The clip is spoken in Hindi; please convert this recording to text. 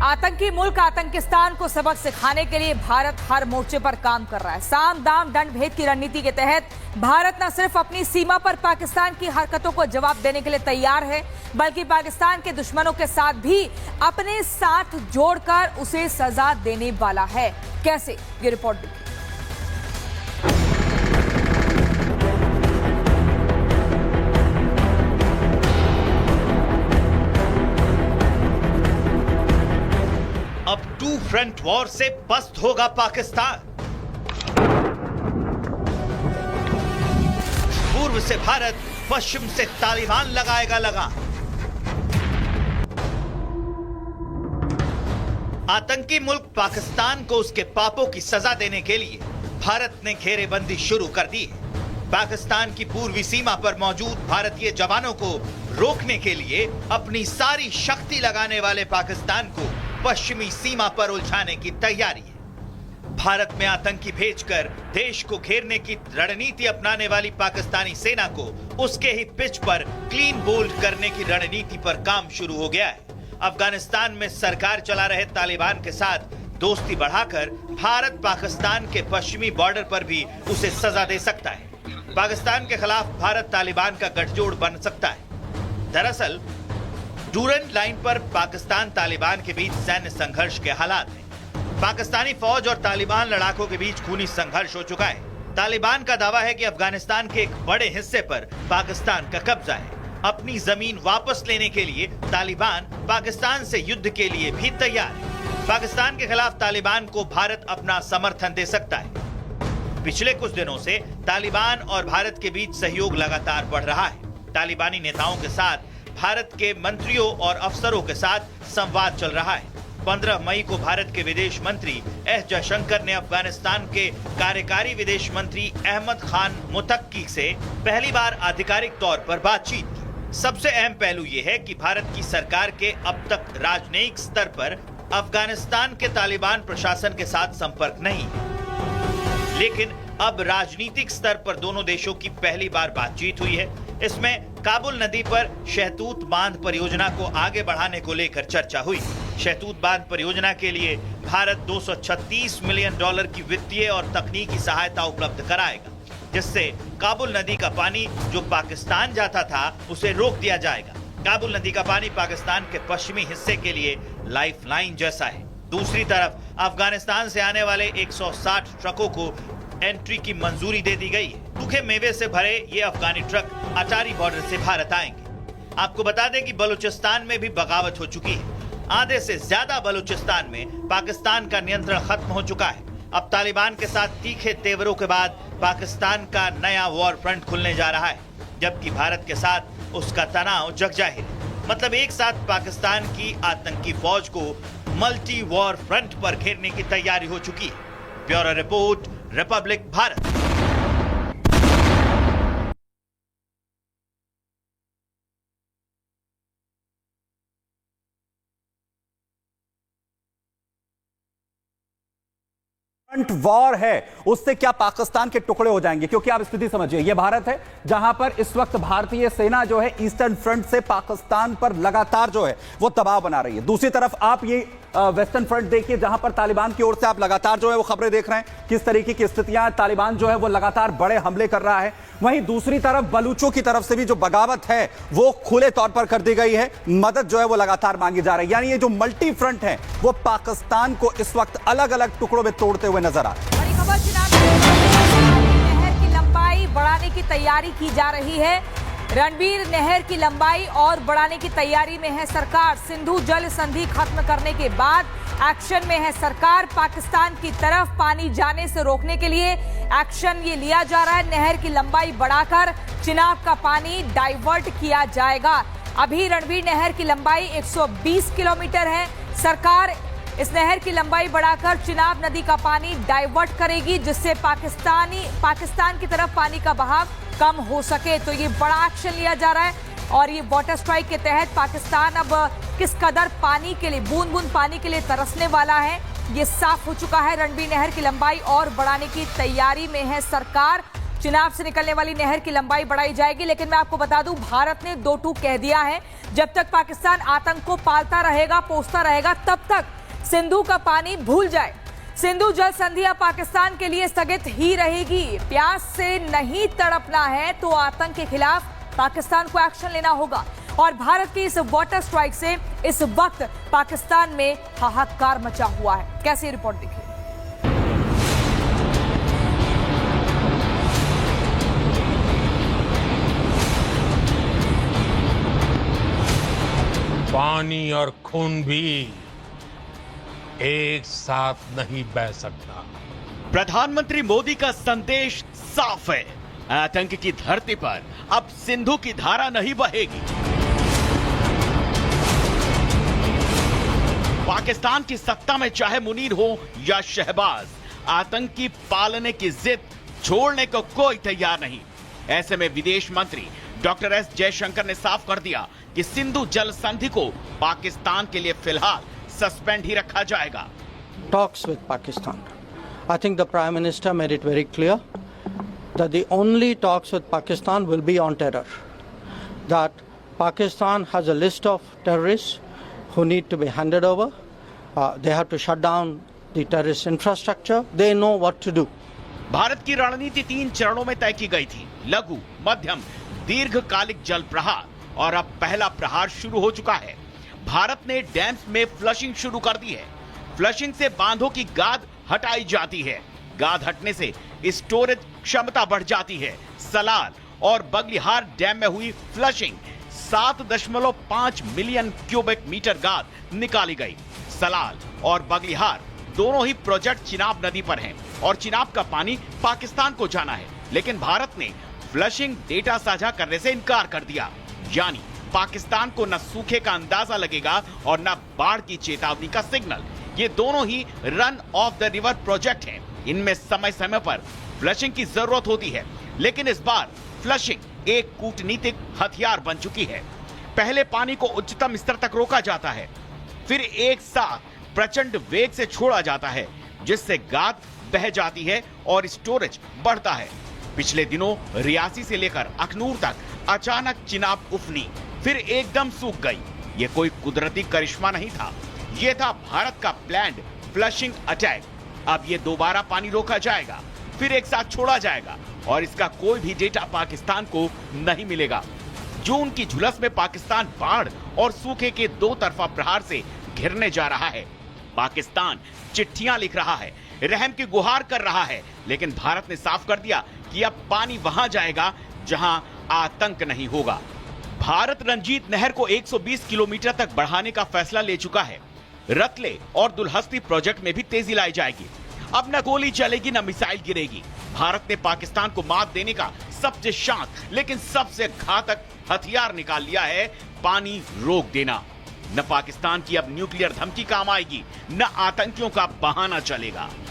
आतंकी मुल्क आतंकिस्तान को सबक सिखाने के लिए भारत हर मोर्चे पर काम कर रहा है। साम दाम दंड भेद की रणनीति के तहत भारत न सिर्फ अपनी सीमा पर पाकिस्तान की हरकतों को जवाब देने के लिए तैयार है, बल्कि पाकिस्तान के दुश्मनों के साथ भी अपने साथ जोड़कर उसे सजा देने वाला है। कैसे, ये रिपोर्ट देखिए। अब टू फ्रंट वॉर से पस्त होगा पाकिस्तान। पूर्व से भारत, पश्चिम से तालिबान लगाएगा लगाम। आतंकी मुल्क पाकिस्तान को उसके पापों की सजा देने के लिए भारत ने घेरेबंदी शुरू कर दी है। पाकिस्तान की पूर्वी सीमा पर मौजूद भारतीय जवानों को रोकने के लिए अपनी सारी शक्ति लगाने वाले पाकिस्तान को पश्चिमी सीमा पर उलझाने की तैयारी है। भारत में आतंकी भेजकर देश को घेरने की रणनीति अपनाने वाली पाकिस्तानी सेना को उसके ही पिच पर क्लीन बोल्ड करने की रणनीति पर काम शुरू हो गया है। अफगानिस्तान में सरकार चला रहे तालिबान के साथ दोस्ती बढ़ाकर भारत पाकिस्तान के पश्चिमी बॉर्डर पर भी उसे सजा दे सकता है। पाकिस्तान के खिलाफ भारत तालिबान का गठजोड़ बन सकता है। दरअसल डूरंट लाइन पर पाकिस्तान तालिबान के बीच सैन्य संघर्ष के हालात हैं। पाकिस्तानी फौज और तालिबान लड़ाकों के बीच खूनी संघर्ष हो चुका है। तालिबान का दावा है कि अफगानिस्तान के एक बड़े हिस्से पर पाकिस्तान का कब्जा है। अपनी जमीन वापस लेने के लिए तालिबान पाकिस्तान से युद्ध के लिए भी तैयार है। पाकिस्तान के खिलाफ तालिबान को भारत अपना समर्थन दे सकता है। पिछले कुछ दिनों से तालिबान और भारत के बीच सहयोग लगातार बढ़ रहा है। तालिबानी नेताओं के साथ भारत के मंत्रियों और अफसरों के साथ संवाद चल रहा है। 15 मई को भारत के विदेश मंत्री एस जयशंकर ने अफगानिस्तान के कार्यकारी विदेश मंत्री अहमद खान मुतक्की से पहली बार आधिकारिक तौर पर बातचीत की। सबसे अहम पहलू यह है कि भारत की सरकार के अब तक राजनयिक स्तर पर अफगानिस्तान के तालिबान प्रशासन के साथ संपर्क नहीं है, लेकिन अब राजनीतिक स्तर पर दोनों देशों की पहली बार बातचीत हुई है। इसमें काबुल नदी पर शहतूत बांध परियोजना को आगे बढ़ाने को लेकर चर्चा हुई। शहतूत बांध परियोजना के लिए भारत $236 मिलियन की वित्तीय और तकनीकी सहायता उपलब्ध कराएगा, जिससे काबुल नदी का पानी जो पाकिस्तान जाता था उसे रोक दिया जाएगा। काबुल नदी का पानी पाकिस्तान के पश्चिमी हिस्से के लिए लाइफलाइन जैसा है। दूसरी तरफ अफगानिस्तान से आने वाले 160 ट्रकों को एंट्री की मंजूरी दे दी गई है। सूखे मेवे से भरे ये अफगानी ट्रक अटारी बॉर्डर से भारत आएंगे। आपको बता दें कि बलूचिस्तान में भी बगावत हो चुकी है। आधे से ज्यादा बलूचिस्तान में पाकिस्तान का नियंत्रण खत्म हो चुका है। अब तालिबान के साथ तीखे तेवरों के बाद पाकिस्तान का नया वॉर फ्रंट खुलने जा रहा है, जबकि भारत के साथ उसका तनाव जग जाहिर है। मतलब एक साथ पाकिस्तान की आतंकी फौज को मल्टी वॉर फ्रंट पर घेरने की तैयारी हो चुकी है। Bureau report, Republic Bharat. Front war है, उससे क्या पाकिस्तान के टुकड़े हो जाएंगे? क्योंकि आप स्थिति समझिए, यह भारत है जहां पर इस वक्त भारतीय सेना जो है ईस्टर्न फ्रंट से पाकिस्तान पर लगातार जो है वो दबाव बना रही है। दूसरी तरफ आप ये वेस्टर्न फ्रंट देखिए, जहां पर तालिबान की ओर से आप लगातार जो है वो खबरें देख रहे हैं किस तरीके की स्थितियां, तालिबान जो है वो लगातार बड़े हमले कर रहा है। वहीं दूसरी तरफ बलूचों की तरफ से भी जो बगावत है वो खुले तौर पर कर दी गई है, मदद जो है वो लगातार मांगी जा रही है। यानी ये जो मल्टी फ्रंट है वो पाकिस्तान को इस वक्त अलग अलग टुकड़ों में तोड़ते हुए नजर आ रहा है। बड़ी खबर नहर की लंबाई बढ़ाने की तैयारी की जा रही है। रणबीर नहर की लंबाई और बढ़ाने की तैयारी में है सरकार। सिंधु जल संधि खत्म करने के बाद एक्शन में है सरकार। पाकिस्तान की तरफ पानी जाने से रोकने के लिए एक्शन ये लिया जा रहा है। नहर की लंबाई बढ़ाकर चिनाब का पानी डाइवर्ट किया जाएगा। अभी रणबीर नहर की लंबाई 120 किलोमीटर है। सरकार इस नहर की लंबाई बढ़ाकर चिनाब नदी का पानी डाइवर्ट करेगी, जिससे पाकिस्तान की तरफ पानी का बहाव कम हो सके। तो ये बड़ा एक्शन लिया जा रहा है और ये वाटर स्ट्राइक के तहत पाकिस्तान अब किस कदर पानी के लिए, बूंद बूंद पानी के लिए तरसने वाला है, ये साफ हो चुका है। रणबीर नहर की लंबाई और बढ़ाने की तैयारी में है सरकार। चिनाब से निकलने वाली नहर की लंबाई बढ़ाई जाएगी। लेकिन मैं आपको बता दूं, भारत ने दो टूक कह दिया है, जब तक पाकिस्तान आतंक को पालता रहेगा, पोसता रहेगा, तब तक सिंधु का पानी भूल जाए। सिंधु जल संधि अब पाकिस्तान के लिए स्थगित ही रहेगी। प्यास से नहीं तड़पना है तो आतंक के खिलाफ पाकिस्तान को एक्शन लेना होगा। और भारत की इस वाटर स्ट्राइक से इस वक्त पाकिस्तान में हाहाकार मचा हुआ है। कैसी रिपोर्ट देखिए। पानी और खून भी एक साथ नहीं बह सकता। प्रधानमंत्री मोदी का संदेश साफ है, आतंक की धरती पर अब सिंधु की धारा नहीं बहेगी। पाकिस्तान की सत्ता में चाहे मुनीर हो या शहबाज, आतंकी पालने की जिद छोड़ने को कोई तैयार नहीं। ऐसे में विदेश मंत्री डॉक्टर एस जयशंकर ने साफ कर दिया कि सिंधु जल संधि को पाकिस्तान के लिए फिलहाल सस्पेंड ही रखा जाएगा। Talks with Pakistan. I think the Prime Minister made it very clear that the only talks with Pakistan will be on terror. That Pakistan has a list of terrorists who need to be handed over. They have to shut down the terrorist infrastructure. They know what to do. Bharat की रणनीति 3 चरणों में तय की गई थी: लघु, मध्यम, दीर्घकालिक जल प्रहार। और अब पहला प्रहार शुरू हो चुका है। भारत ने डैम्स में फ्लशिंग शुरू कर दी है। फ्लशिंग से बांधों की गाद हटाई जाती है। गाद हटने से स्टोरेज क्षमता बढ़ जाती है। सलाल और बगलिहार डैम में हुई फ्लशिंग 7.5 मिलियन क्यूबिक मीटर गाद निकाली गई। सलाल और बगलिहार दोनों ही प्रोजेक्ट चिनाब नदी पर हैं और चिनाब का पानी पाकिस्तान को जाना है। लेकिन भारत ने फ्लशिंग डेटा साझा करने से इनकार कर दिया। यानी पाकिस्तान को न सूखे का अंदाजा लगेगा और न बाढ़ की चेतावनी का सिग्नल। ये दोनों ही run of the river project हैं। इनमें समय समय पर फ्लशिंग की जरूरत होती है, लेकिन इस बार फ्लशिंग एक कूटनीतिक हथियार बन चुकी है। पहले पानी को उच्चतम स्तर तक रोका जाता है, फिर एक साथ प्रचंड वेग से छोड़ा जाता है, जिससे गाद बह जाती है और स्टोरेज बढ़ता है। पिछले दिनों रियासी से लेकर अखनूर तक अचानक चिनाब उफनी, फिर एकदम सूख गई। ये कोई कुदरती करिश्मा नहीं था, ये था भारत का प्लान्ड फ्लशिंग अटैक। अब ये दोबारा पानी रोका जाएगा, फिर एक साथ छोड़ा जाएगा और इसका कोई भी डेटा पाकिस्तान को नहीं मिलेगा। जून की झुलस में पाकिस्तान बाढ़ और सूखे के दो तरफा प्रहार से घिरने जा रहा है। पाकिस्तान चिट्ठियां लिख रहा है, रहम की गुहार कर रहा है, लेकिन भारत ने साफ कर दिया कि अब पानी वहां जाएगा जहां आतंक नहीं होगा। भारत रंजीत नहर को 120 किलोमीटर तक बढ़ाने का फैसला ले चुका है। रतले और दुल्हस्ती प्रोजेक्ट में भी तेजी लाई जाएगी। अब न गोली चलेगी न मिसाइल गिरेगी। भारत ने पाकिस्तान को मात देने का सबसे शांत लेकिन सबसे घातक हथियार निकाल लिया है: पानी रोक देना। न पाकिस्तान की अब न्यूक्लियर धमकी काम आएगी, न आतंकियों का बहाना चलेगा।